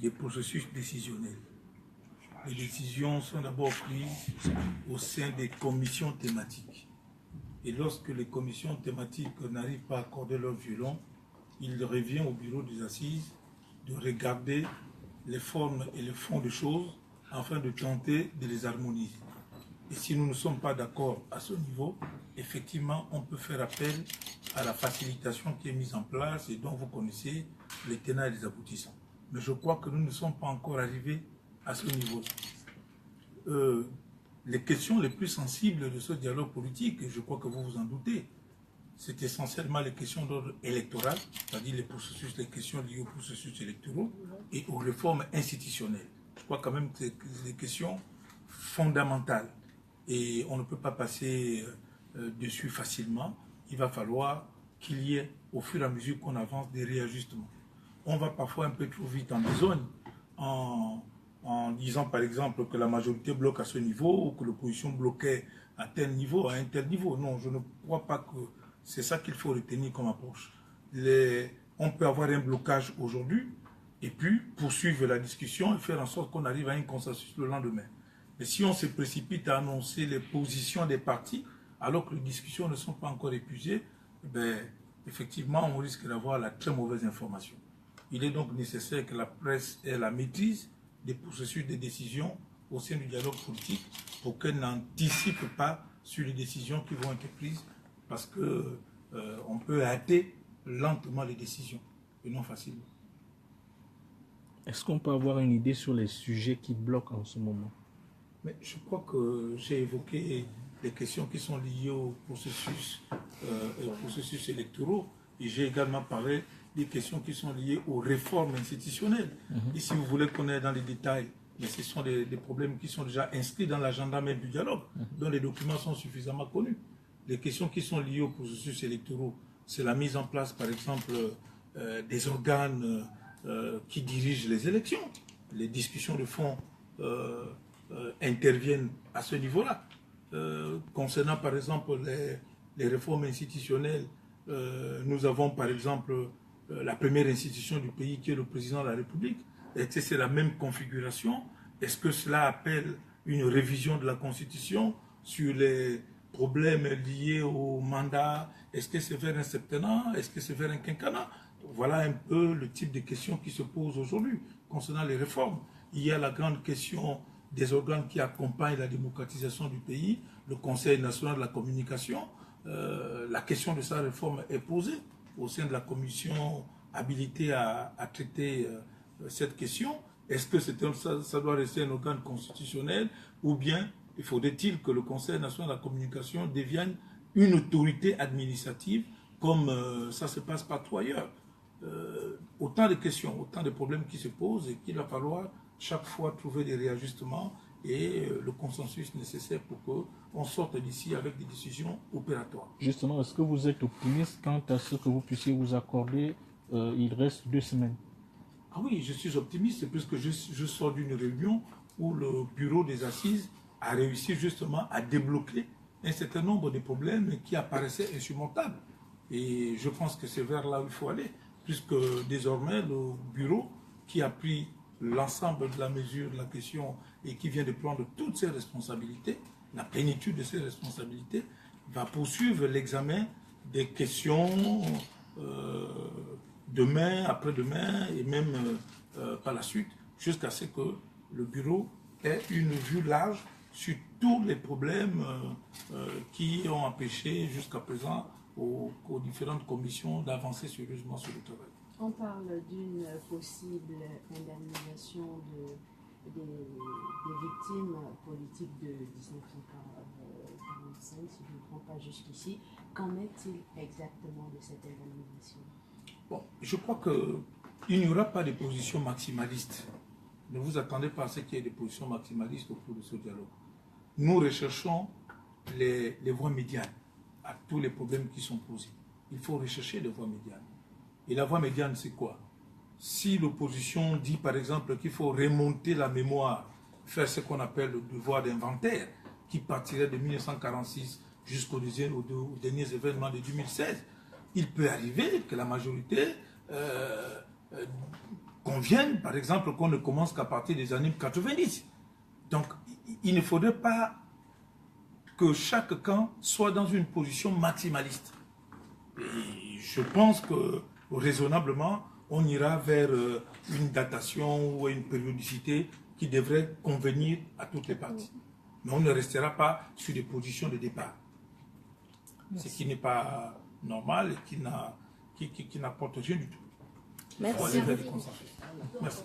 des processus décisionnels. Les décisions sont d'abord prises au sein des commissions thématiques. Et lorsque les commissions thématiques n'arrivent pas à accorder leur violon, il revient au bureau des assises de regarder les formes et le fond des choses afin de tenter de les harmoniser. Et si nous ne sommes pas d'accord à ce niveau, effectivement, on peut faire appel à la facilitation qui est mise en place et dont vous connaissez les tenants et les aboutissants. Mais je crois que nous ne sommes pas encore arrivés à ce niveau-là. Les questions les plus sensibles de ce dialogue politique, et je crois que vous vous en doutez, c'est essentiellement les questions d'ordre électoral, c'est-à-dire les questions liées aux processus électoraux et aux réformes institutionnelles. Je crois quand même que c'est des questions fondamentales et on ne peut pas passer dessus facilement. Il va falloir qu'il y ait, au fur et à mesure qu'on avance, des réajustements. On va parfois un peu trop vite en besogne, en disant par exemple que la majorité bloque à ce niveau ou que l'opposition bloquait à tel niveau, à un tel niveau. Non, je ne crois pas que c'est ça qu'il faut retenir comme approche. On peut avoir un blocage aujourd'hui et puis poursuivre la discussion et faire en sorte qu'on arrive à un consensus le lendemain. Mais si on se précipite à annoncer les positions des partis alors que les discussions ne sont pas encore épuisées, effectivement, on risque d'avoir la très mauvaise information. Il est donc nécessaire que la presse ait la maîtrise des processus de décision au sein du dialogue politique pour qu'elle n'anticipe pas sur les décisions qui vont être prises parce qu'on peut hâter lentement les décisions et non facilement. Est-ce qu'on peut avoir une idée sur les sujets qui bloquent en ce moment? Mais je crois que j'ai évoqué les questions qui sont liées aux processus électoraux et j'ai également parlé des questions qui sont liées aux réformes institutionnelles. Et si vous voulez qu'on aille dans les détails, mais ce sont des problèmes qui sont déjà inscrits dans l'agenda même du dialogue, dont les documents sont suffisamment connus. Les questions qui sont liées aux processus électoraux, c'est la mise en place, par exemple, des organes qui dirigent les élections. Les discussions de fond interviennent à ce niveau-là. Concernant, par exemple, les réformes institutionnelles, nous avons, par exemple, la première institution du pays qui est le président de la République. Est-ce que c'est la même configuration? Est-ce que cela appelle une révision de la Constitution sur les problèmes liés au mandat? Est-ce que c'est vers un septennat? Est-ce que c'est vers un quinquennat? Voilà un peu le type de questions qui se posent aujourd'hui concernant les réformes. Il y a la grande question des organes qui accompagnent la démocratisation du pays, le Conseil national de la communication. La question de sa réforme est posée au sein de la commission habilitée à traiter cette question. Est-ce que ça doit rester un organe constitutionnel ou bien il faudrait-il que le Conseil national de la communication devienne une autorité administrative comme ça se passe partout ailleurs? Autant de questions, autant de problèmes qui se posent et qu'il va falloir chaque fois trouver des réajustements et le consensus nécessaire pour qu'on sorte d'ici avec des décisions opératoires. Justement, est-ce que vous êtes optimiste quant à ce que vous puissiez vous accorder? Il reste 2 semaines. Ah oui, je suis optimiste puisque je sors d'une réunion où le bureau des assises a réussi justement à débloquer un certain nombre de problèmes qui apparaissaient insurmontables. Et je pense que c'est vers là où il faut aller, puisque désormais le bureau qui a pris l'ensemble de la mesure de la question et qui vient de prendre toutes ses responsabilités, la plénitude de ses responsabilités, va poursuivre l'examen des questions demain, après-demain et même par la suite, jusqu'à ce que le bureau ait une vue large sur tous les problèmes qui ont empêché jusqu'à présent aux différentes commissions d'avancer sérieusement sur le travail. On parle d'une possible indemnisation des victimes politiques de 1945, si je ne me trompe pas jusqu'ici. Qu'en est-il exactement de cette indemnisation? Bon, je crois qu'il n'y aura pas de position maximaliste. Ne vous attendez pas à ce qu'il y ait des positions maximalistes au cours de ce dialogue. Nous recherchons les voies médianes à tous les problèmes qui sont posés. Il faut rechercher les voies médianes. Et la voie médiane, c'est quoi? Si l'opposition dit, par exemple, qu'il faut remonter la mémoire, faire ce qu'on appelle le devoir d'inventaire, qui partirait de 1946 jusqu'aux derniers événements de 2016, il peut arriver que la majorité conviennent, par exemple, qu'on ne commence qu'à partir des années 90. Donc, il ne faudrait pas que chaque camp soit dans une position maximaliste. Et je pense que, raisonnablement, on ira vers une datation ou une périodicité qui devrait convenir à toutes les parties. Mais on ne restera pas sur des positions de départ. Ce qui n'est pas normal et qui n'apporte rien du tout. Merci. Merci.